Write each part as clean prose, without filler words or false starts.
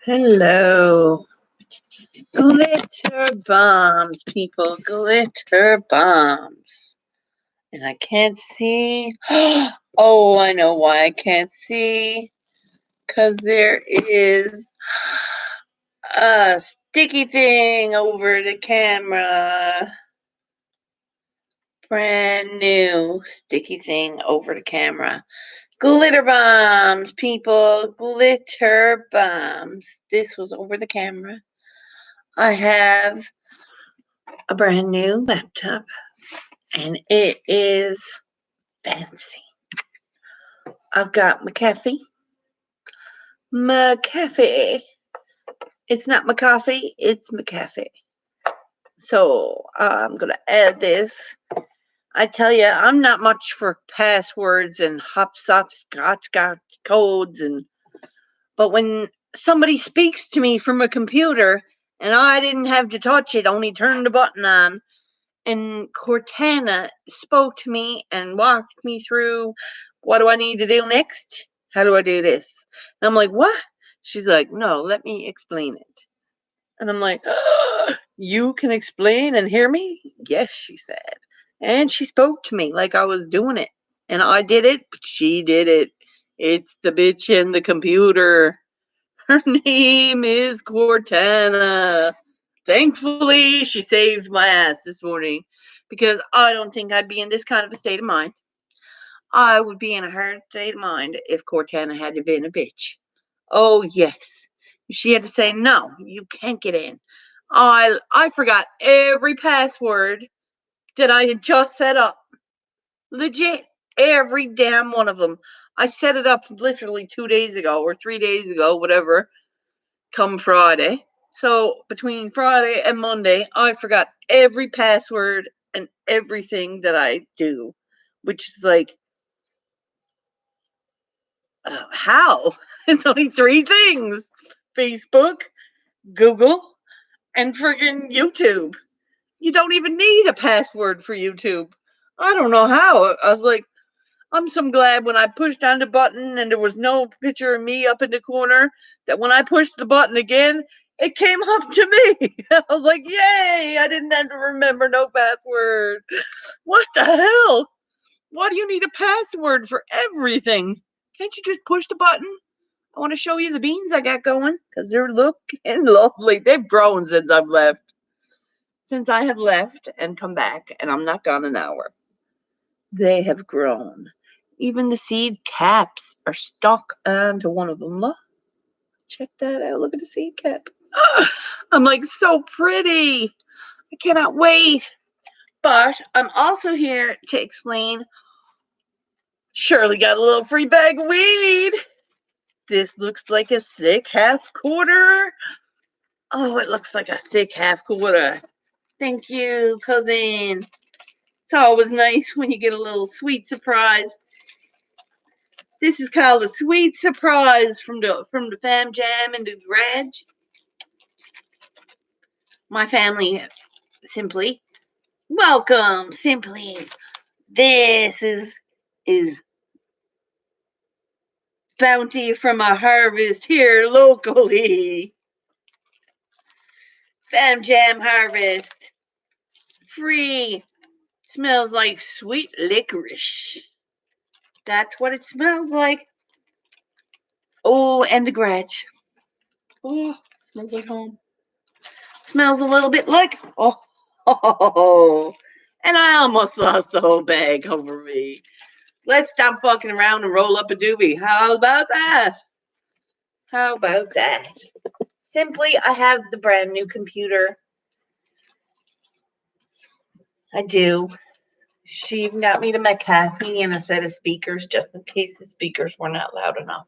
Hello. Glitter bombs, people. Glitter bombs. And I can't see. Oh, I know why I can't see. Because there is a sticky thing over the camera. Brand new sticky thing over the camera. Glitter bombs, people. Glitter bombs. This was over the camera. I have a brand new laptop and it is fancy. I've got McAfee. McAfee. It's not McAfee, it's McAfee. So I'm going to add this. I tell you, I'm not much for passwords and scotch codes, but when somebody speaks to me from a computer and I didn't have to touch it, only turn the button on, and Cortana spoke to me and walked me through what do I need to do next? How do I do this? And I'm like, what? She's like, no, let me explain it. And I'm like, oh, you can explain and hear me? Yes, she said. And she spoke to me like I was doing it. And I did it, but she did it. It's the bitch in the computer. Her name is Cortana. Thankfully, she saved my ass this morning because I don't think I'd be in this kind of a state of mind. I would be in a hard state of mind if Cortana had been a bitch. Oh, yes. She had to say, no, you can't get in. I forgot every password that I had just set up. Legit. Every damn one of them. I set it up literally 2 days ago or 3 days ago, whatever, come Friday. So between Friday and Monday, I forgot every password and everything that I do, which is like, how? It's only 3 things: Facebook, Google, and friggin' YouTube. You don't even need a password for YouTube. I don't know how. I was like, I'm so glad when I pushed on the button and there was no picture of me up in the corner, that when I pushed the button again, it came up to me. I was like, yay, I didn't have to remember no password. What the hell? Why do you need a password for everything? Can't you just push the button? I want to show you the beans I got going because they're looking lovely. They've grown since I've left. Since I have left and come back, and I'm not gone an hour. They have grown. Even the seed caps are stuck onto one of them. Look, check that out. Look at the seed cap. I'm like, so pretty. I cannot wait. But I'm also here to explain. Shirley got a little free bag of weed. This looks like a sick half quarter. Oh, it looks like a sick half quarter. Thank you, cousin. It's always nice when you get a little sweet surprise. This is called a sweet surprise from the fam jam and the garage. My family simply welcome. Simply, this is bounty from a harvest here locally. Fam jam harvest, free. Smells like sweet licorice. That's what it smells like. Oh, and the garage. Oh, smells like home. Smells a little bit like, oh, and I almost lost the whole bag over me. Let's stop fucking around and roll up a doobie. How about that? How about that? Simply, I have the brand new computer. I do. She even got me the McAfee and a set of speakers just in case the speakers were not loud enough.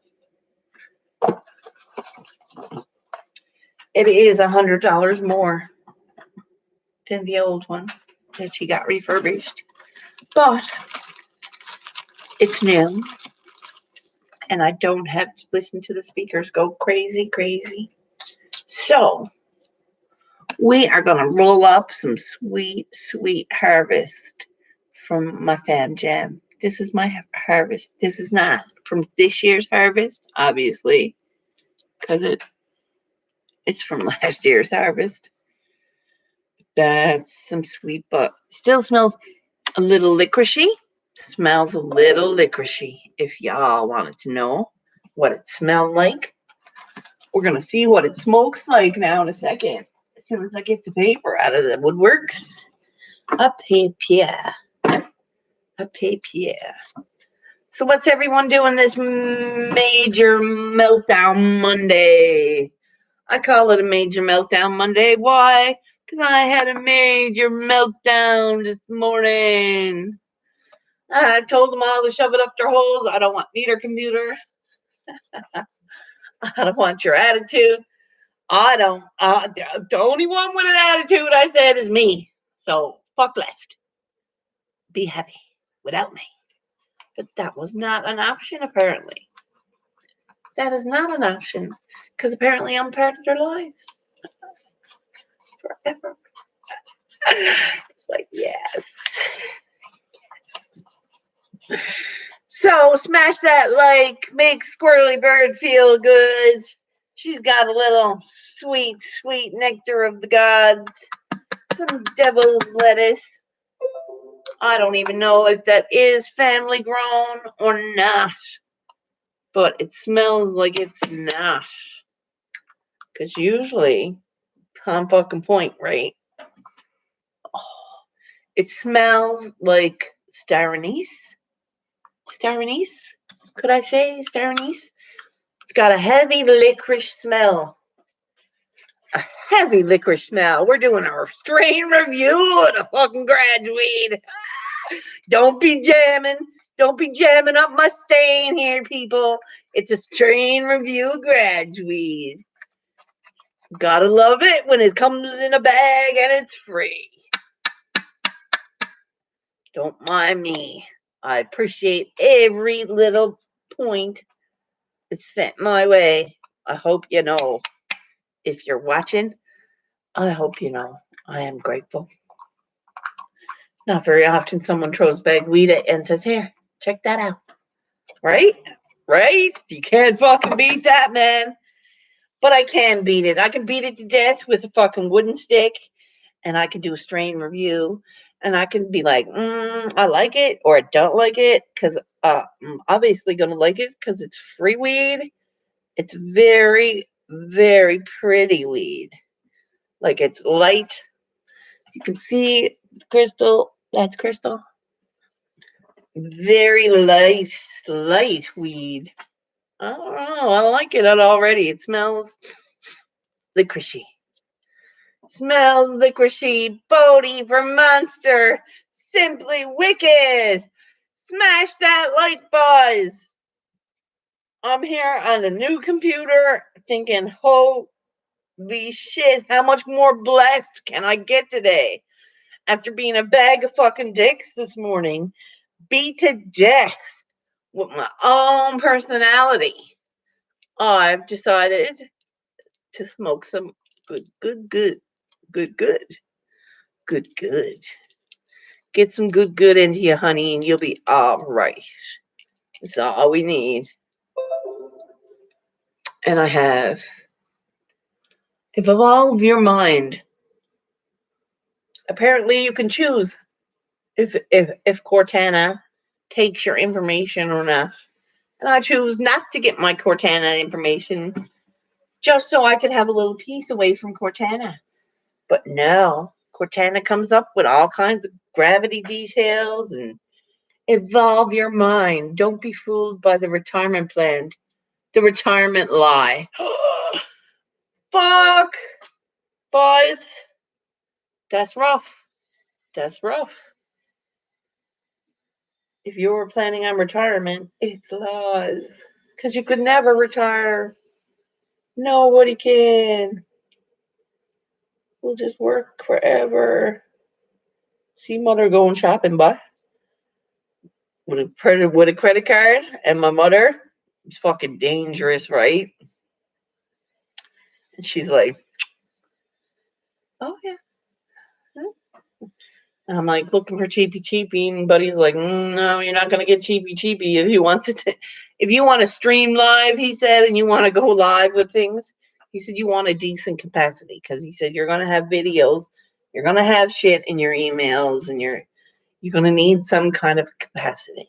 It is $100 more than the old one that she got refurbished. But it's new. And I don't have to listen to the speakers go crazy. So we are going to roll up some sweet harvest from my fam jam. This is my harvest. This is not from this year's harvest, obviously, because it It's from last year's harvest. That's some sweet, but still smells a little licoricey. Smells a little licoricey. If y'all wanted to know what it smelled like, we're going to see what it smokes like now in a second. As soon as I get the paper out of the woodworks. A papier. A papier. So what's everyone doing this major meltdown Monday? I call it a major meltdown Monday. Why? Because I had a major meltdown this morning. I told them all to shove it up their holes. I don't want neither computer. I don't want your attitude. I don't. The only one with an attitude, I said, is me. So fuck left. Be happy without me. But that was not an option, apparently. That is not an option. Because apparently I'm part of their lives. Forever. It's like, yes. So smash that like, make Squirrely Bird feel good. She's got a little sweet, sweet nectar of the gods. Some devil's lettuce. I don't even know if that is family grown or not. But it smells like it's not. Because usually, on fucking point, right? Oh, it smells like star anise. Star anise? Could I say star anise? It's got a heavy licorice smell. A heavy licorice smell. We're doing our strain review of the fucking graduate. Don't be jamming. Don't be jamming up my stain here, people. It's a strain review graduate. Gotta love it when it comes in a bag and it's free. Don't mind me. I appreciate every little point that's sent my way. I hope you know. If you're watching, I hope you know. I am grateful. Not very often someone throws bag weed at and says, here, check that out. Right? Right? You can't fucking beat that, man. But I can beat it. I can beat it to death with a fucking wooden stick. And I can do a strain review. And I can be like, I like it or I don't like it. Because I'm obviously going to like it because it's free weed. It's very, very pretty weed. Like it's light. You can see crystal. That's crystal. Very light weed. I don't know. I like it already. It smells licoricey. Smells licoricey. Bodhi from Monster. Simply wicked. Smash that like, boys. I'm here on a new computer thinking, holy shit, how much more blessed can I get today? After being a bag of fucking dicks this morning, beat to death with my own personality, I've decided to smoke some good. Get some good into you, honey, and you'll be all right. That's all we need. And I have evolved your mind. Apparently, you can choose if Cortana takes your information or not. And I choose not to get my Cortana information just so I could have a little piece away from Cortana. But no, Cortana comes up with all kinds of gravity details and evolve your mind. Don't be fooled by the retirement plan, the retirement lie. Fuck, boys. That's rough. That's rough. If you were planning on retirement, it's lies. Because you could never retire. Nobody can. We'll just work forever. See mother going shopping, boy. With a credit card and my mother. It's fucking dangerous, right? And she's like, oh, yeah. And I'm like looking for cheapy, and Buddy's like, no, you're not gonna get cheapy. If you want to stream live, he said, and you want to go live with things, He said, you want a decent capacity because he said, you're going to have videos, you're going to have shit in your emails, and you're going to need some kind of capacity.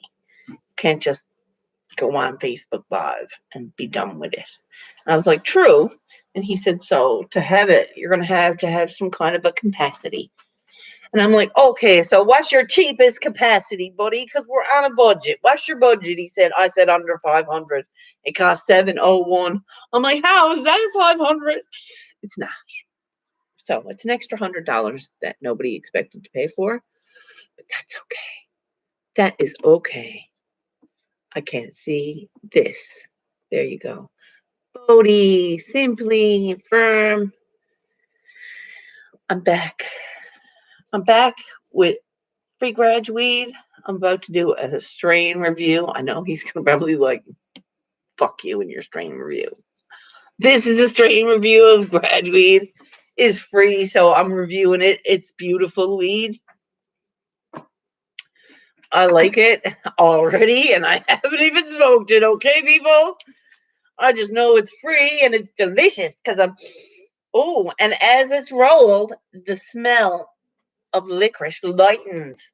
You can't just go on Facebook Live and be done with it. And I was like, true. And he said, so to have it, you're going to have some kind of a capacity. And I'm like, okay, so what's your cheapest capacity, buddy? Because we're on a budget. What's your budget? He said, I said under 500. It costs 701. I'm like, how is that 500? It's not. So it's an extra $100 that nobody expected to pay for. But that's okay. That is okay. I can't see this. There you go. Bodhi, simply, firm. I'm back. I'm back with free graduate. I'm about to do a strain review. I know he's gonna probably like, fuck you and your strain review. This is a strain review of graduate. Is free, so I'm reviewing it. It's beautiful weed. I like it already, and I haven't even smoked it. Okay, people. I just know it's free and it's delicious because I'm. Oh, and as it's rolled, the smell of licorice lightens,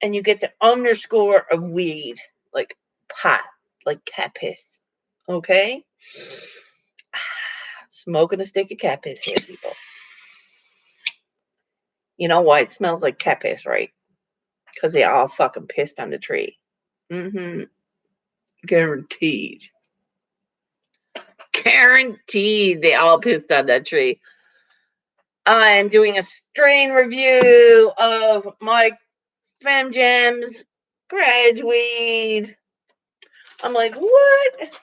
and you get the underscore of weed, like pot, like cat piss. Okay? Smoking a stick of cat piss here, people. You know why it smells like cat piss, right? Because they all fucking pissed on the tree. Mm-hmm. Guaranteed. Guaranteed they all pissed on that tree. I'm doing a strain review of my Fam Jams graduate. I'm like, what?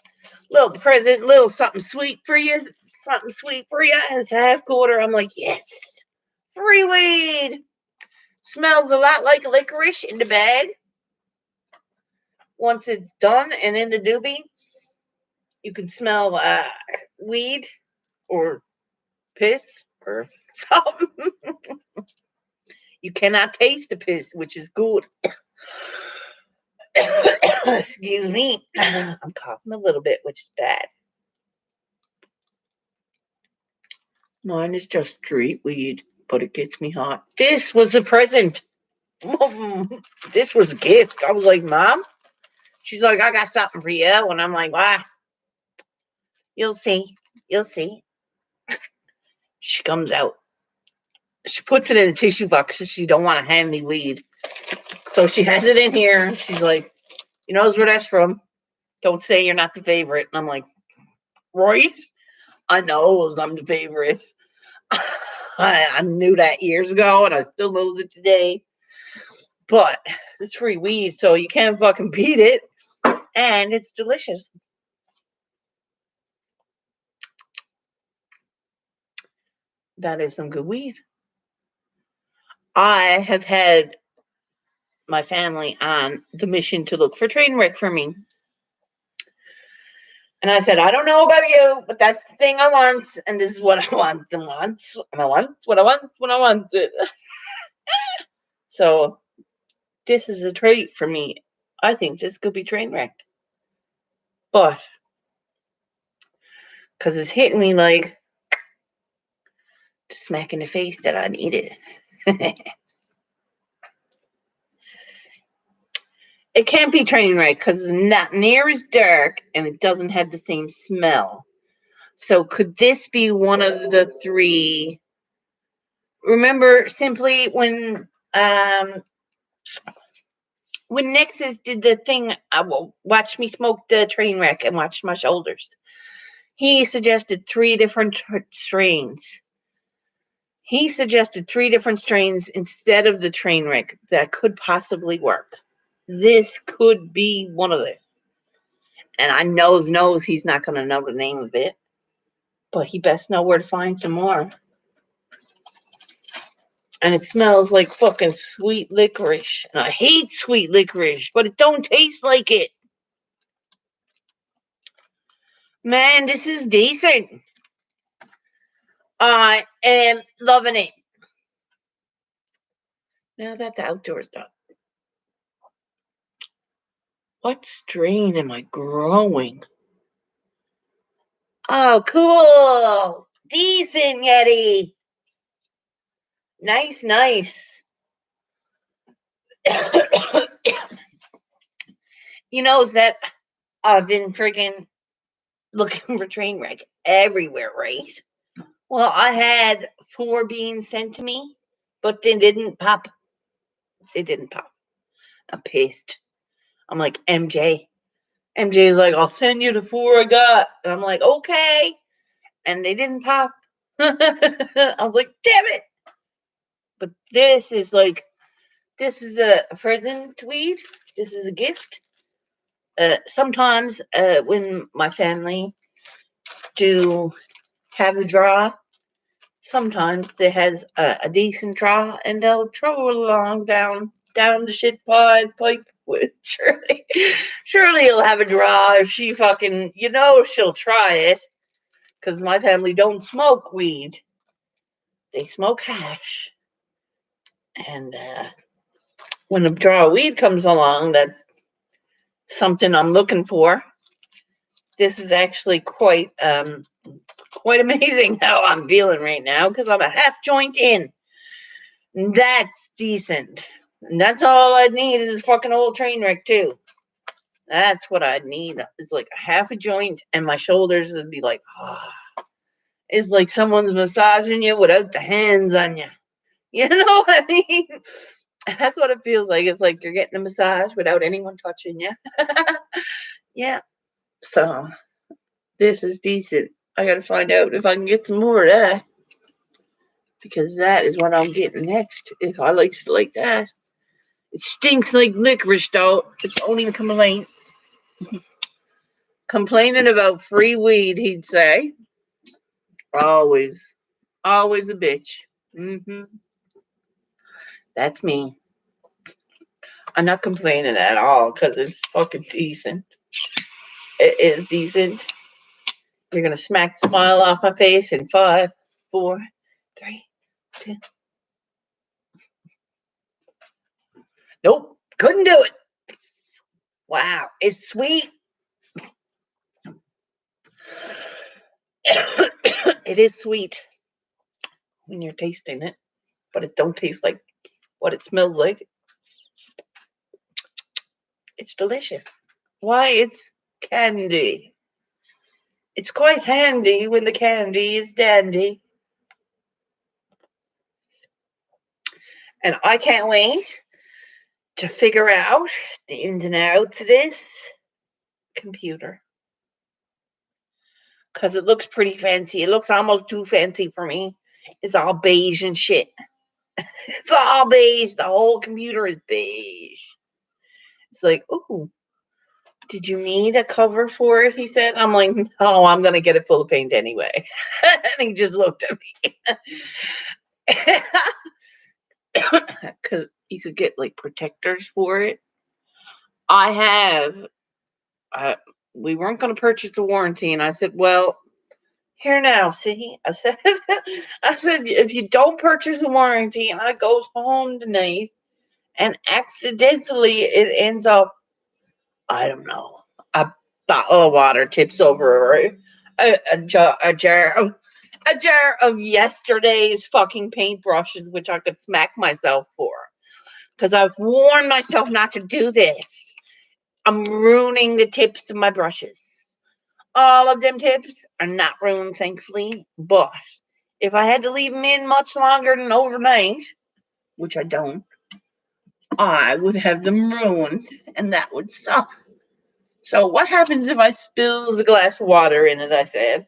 Little present, little something sweet for you. Something sweet for you. And it's a half quarter. I'm like, yes. Free weed. Smells a lot like licorice in the bag. Once it's done and in the doobie, you can smell weed or piss or something. You cannot taste the piss, which is good. Excuse me. I'm coughing a little bit, which is bad. Mine is just street weed, but it gets me hot. This was a present. This was a gift. I was like, Mom? She's like, I got something for you. And I'm like, why? You'll see. You'll see. She comes out. She puts it in a tissue box because she don't want to hand me weed. So she has it in here. She's like, you knows where that's from. Don't say you're not the favorite. And I'm like, right? I know I'm the favorite. I knew that years ago, and I still knows it today. But it's free weed, so you can't fucking beat it. And it's delicious. That is some good weed. I have had my family on the mission to look for train wreck for me. And I said, I don't know about you, but that's the thing I want. And this is what I want and want. And I want what I want when I want it. So this is a treat for me. I think this could be train wrecked. But because it's hitting me like smack in the face that I needed. It can't be train wreck because it's not near as dark and it doesn't have the same smell. So could this be one of the three? Remember simply when Nexus did the thing, watch me smoke the train wreck and watch my shoulders. He suggested 3 different strains. He suggested 3 different strains instead of the train wreck that could possibly work. This could be one of them. And I knows he's not going to know the name of it. But he best know where to find some more. And it smells like fucking sweet licorice. And I hate sweet licorice, but it don't taste like it. Man, this is decent. I am loving it. Now that the outdoor's done. What strain am I growing? Oh, cool. Decent, Yeti. Nice, nice. You know that I've been freaking looking for train wreck everywhere, right? Well, I had 4 being sent to me, but they didn't pop. They didn't pop. I'm pissed. I'm like, MJ. MJ's like, I'll send you the 4 I got. And I'm like, okay. And they didn't pop. I was like, damn it. But this is a present tweet. This is a gift. Sometimes when my family do have a draw, sometimes it has a decent draw, and they'll troll along down the shit pipe with Shirley. Shirley will have a draw if she fucking, she'll try it. Because my family don't smoke weed. They smoke hash. And when a draw of weed comes along, that's something I'm looking for. This is actually quite amazing how I'm feeling right now because I'm a half joint in. That's decent. And that's all I need is a fucking old train wreck too. That's what I need. It's like a half a joint and my shoulders would be like, it's like someone's massaging you without the hands on you. You know what I mean? That's what it feels like. It's like you're getting a massage without anyone touching you. Yeah. So this is decent. I gotta find out if I can get some more of that. Because that is what I'm getting next. If I like that. It stinks like licorice though. It's only a complaint. Complaining about free weed, he'd say. Always. Always a bitch. That's me. I'm not complaining at all because it's fucking decent. It is decent. You're gonna smack the smile off my face in 5, 4, 3, 2. Nope, couldn't do it. Wow, it's sweet. It is sweet when you're tasting it, but it don't taste like what it smells like. It's delicious. Why, it's candy. It's quite handy when the candy is dandy. And I can't wait to figure out the ins and outs of this computer. Because it looks pretty fancy. It looks almost too fancy for me. It's all beige and shit. It's all beige. The whole computer is beige. It's like, ooh, did you need a cover for it? He said. I'm like, no, I'm going to get it full of paint anyway. And he just looked at me. Because you could get like protectors for it. I have. We weren't going to purchase the warranty. And I said, well, here now, see, I said, if you don't purchase a warranty and I goes home tonight and accidentally it ends up, I don't know, a bottle of water tips over a jar of yesterday's fucking paintbrushes, which I could smack myself for, because I've warned myself not to do this. I'm ruining the tips of my brushes. All of them tips are not ruined, thankfully, but if I had to leave them in much longer than overnight, which I don't, I would have them ruined, and that would suck. So what happens if I spills a glass of water in it, I said.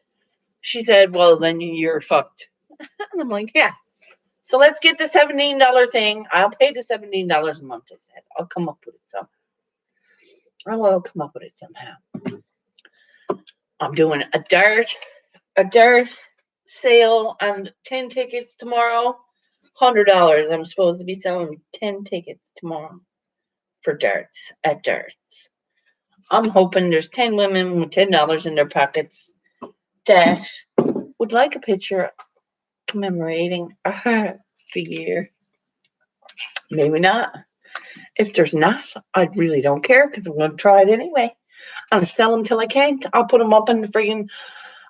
She said, well, then you're fucked. And I'm like, yeah. So let's get the $17 thing. I'll pay the $17 a month, I said. I'll come up with it somehow. I'll come up with it somehow. I'm doing a dart sale on 10 tickets tomorrow. $100. I'm supposed to be selling 10 tickets tomorrow for darts at darts. I'm hoping there's 10 women with $10 in their pockets that would like a picture commemorating the year. Maybe not. If there's not, I really don't care because I'm going to try it anyway. I'll sell them till I can't. I'll put them up in the friggin'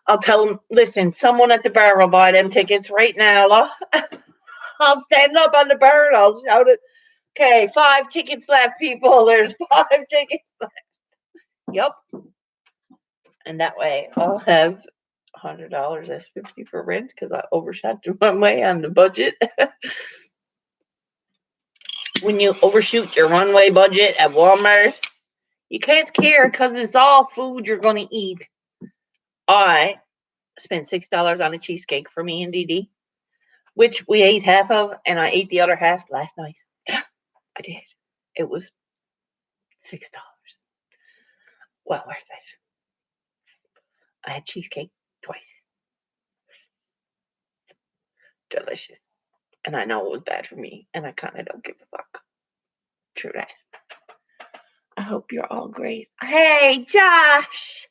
I'll tell them, listen, someone at the bar will buy them tickets right now. I'll stand up on the bar and I'll shout it. Okay, 5 tickets left, people. There's 5 tickets left. Yep. And that way I'll have $100 as 50 for rent because I overshot the runway on the budget. When you overshoot your runway budget at Walmart, you can't care because it's all food you're going to eat. I spent $6 on a cheesecake for me and Dee, which we ate half of, and I ate the other half last night. Yeah, I did. It was $6. Well worth it. I had cheesecake twice. Delicious. And I know it was bad for me, and I kind of don't give a fuck. True that. I hope you're all great. Hey, Josh!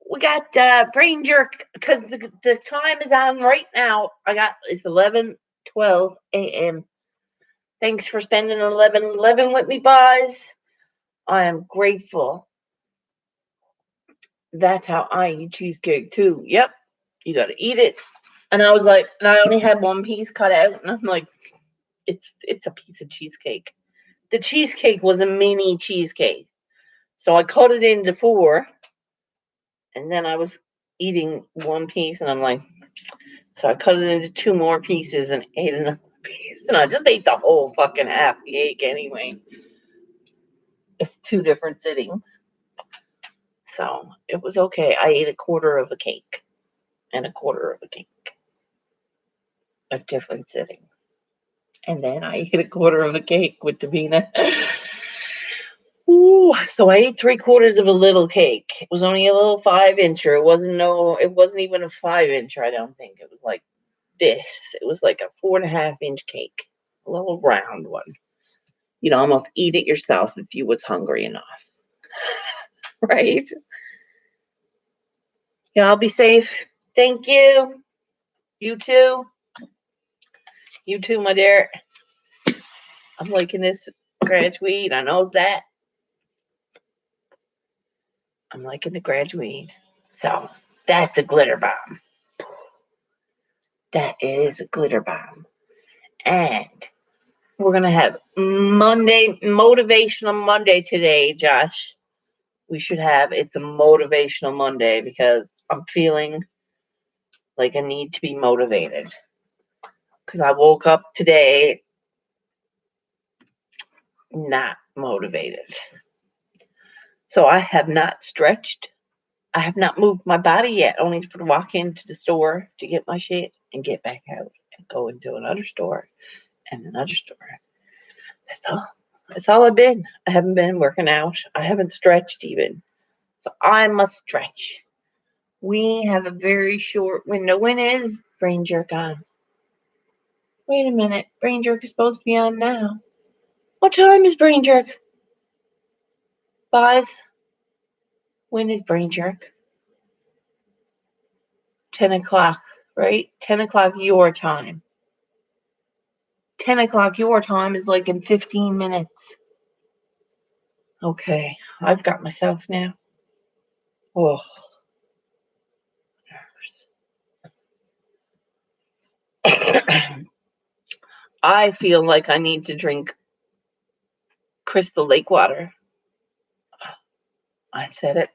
We got brain jerk because the time is on right now. It's 11:12 a.m. Thanks for spending 11:11 with me, boys. I am grateful. That's how I eat cheesecake too. Yep, you gotta eat it. And I was like, and I only had one piece cut out, and I'm like, it's a piece of cheesecake. The cheesecake was a mini cheesecake, so I cut it into 4, and then I was eating one piece, and I'm like, so I cut it into 2 more pieces and ate another piece, and I just ate the whole fucking half the cake anyway. It's 2 different sittings. So it was okay. I ate a quarter of a cake and a quarter of a cake at different sittings. And then I ate a quarter of a cake with Davina. Ooh, so I ate 3/4 of a little cake. It was only a little 5-incher. It wasn't even a 5-incher, I don't think. It was like this. It was like a 4.5-inch cake. A little round one. You'd almost eat it yourself if you was hungry enough. Right? Y'all be safe. Thank you. You too. You too, my dear. I'm liking this grass weed. I knows that. I'm liking the grass weed. So that's the glitter bomb. That is a glitter bomb. And we're gonna have motivational Monday today, Josh. We should have it's a motivational Monday because I'm feeling like I need to be motivated. Because I woke up today not motivated. So I have not stretched. I have not moved my body yet, only to walk into the store to get my shit and get back out and go into another store and another store. That's all. That's all I've been. I haven't been working out. I haven't stretched even. So I must stretch. We have a very short window. When is Brain Jerk on? Wait a minute. Brain Jerk is supposed to be on now. What time is Brain Jerk? Guys, when is Brain Jerk? 10 o'clock, right? 10 o'clock your time. 10 o'clock your time is like in 15 minutes. Okay, I've got myself now. Oh. I feel like I need to drink Crystal Lake water. I said it.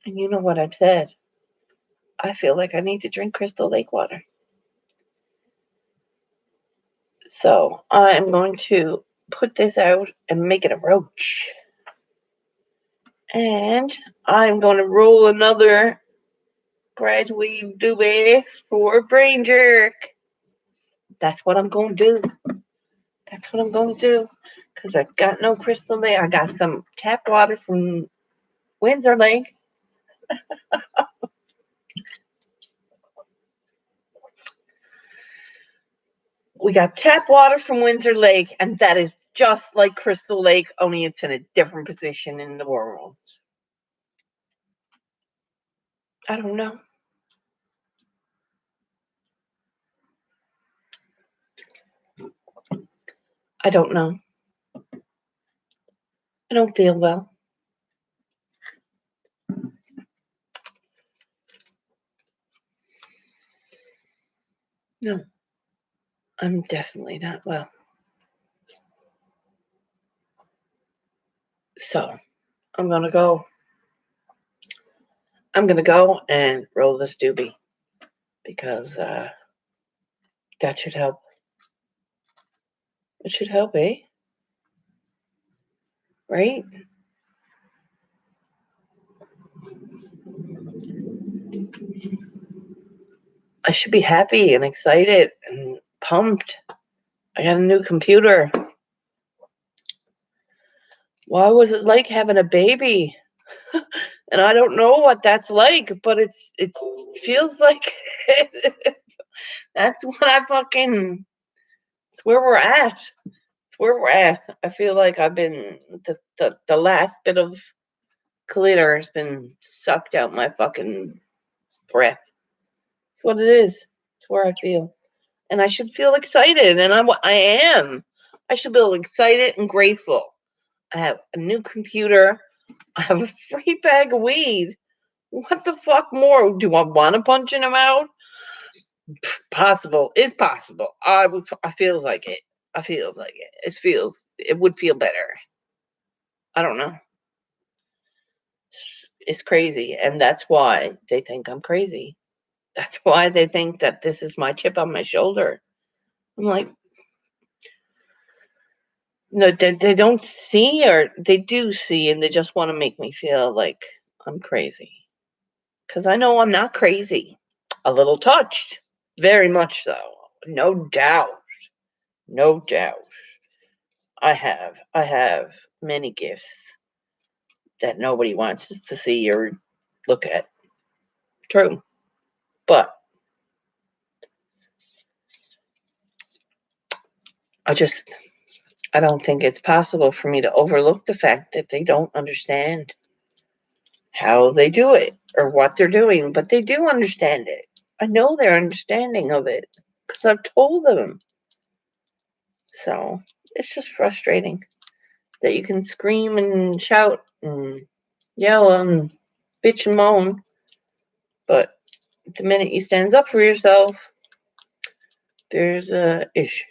And you know what I've said. I feel like I need to drink Crystal Lake water. So I'm going to put this out and make it a roach. And I'm going to roll another graduate doobie for Brain Jerk. That's what I'm going to do. That's what I'm going to do. Because I've got no Crystal Lake. I got some tap water from Windsor Lake. We got tap water from Windsor Lake, and that is just like Crystal Lake, only it's in a different position in the world. I don't know. I don't know. I don't feel well. No, I'm definitely not well. So I'm gonna go. I'm gonna go and roll this doobie because that should help. It should help, eh? Right? I should be happy and excited and pumped. I got a new computer. Why was it like having a baby? And I don't know what that's like, but it feels like that's what I fucking. It's where we're at. It's where we're at. I feel like I've been the last bit of glitter has been sucked out my fucking breath. It's what it is. It's where I feel, and I should feel excited, and I am. I should feel excited and grateful. I have a new computer. I have a free bag of weed. What the fuck more? Do I want to punch in him out? Possible. It's possible. I feels like it. I feels like it. It would feel better. I don't know. It's crazy. And that's why they think I'm crazy. That's why they think that this is my chip on my shoulder. I'm like, no, they don't see, or they do see, and they just want to make me feel like I'm crazy. Because I know I'm not crazy. A little touched. Very much so. No doubt. No doubt. I have many gifts that nobody wants to see or look at. True. But I don't think it's possible for me to overlook the fact that they don't understand how they do it or what they're doing, but they do understand it. I know their understanding of it because I've told them. So it's just frustrating that you can scream and shout and yell and bitch and moan, but the minute you stand up for yourself, there's a issue.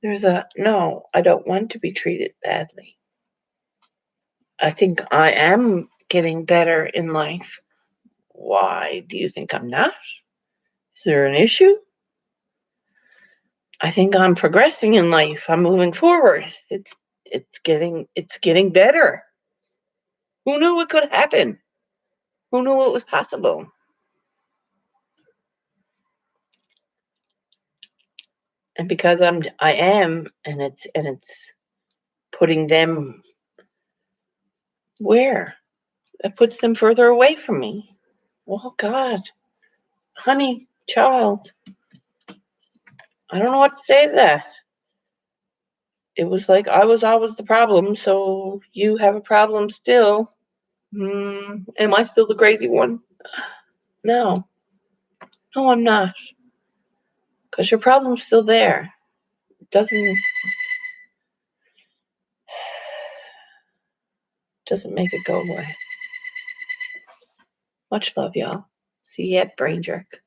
There's a no, I don't want to be treated badly. I think I am getting better in life. Why do you think I'm not? Is there an issue? I think I'm progressing in life. I'm moving forward. It's getting better. Who knew it could happen? Who knew it was possible? And because I am, and it's putting them where? It puts them further away from me. Oh God, honey, child. I don't know what to say to that. It was like I was always the problem, so you have a problem still. Am I still the crazy one? No. No, I'm not. Because your problem's still there. Doesn't make it go away. Much love, y'all. See you at Brain Jerk.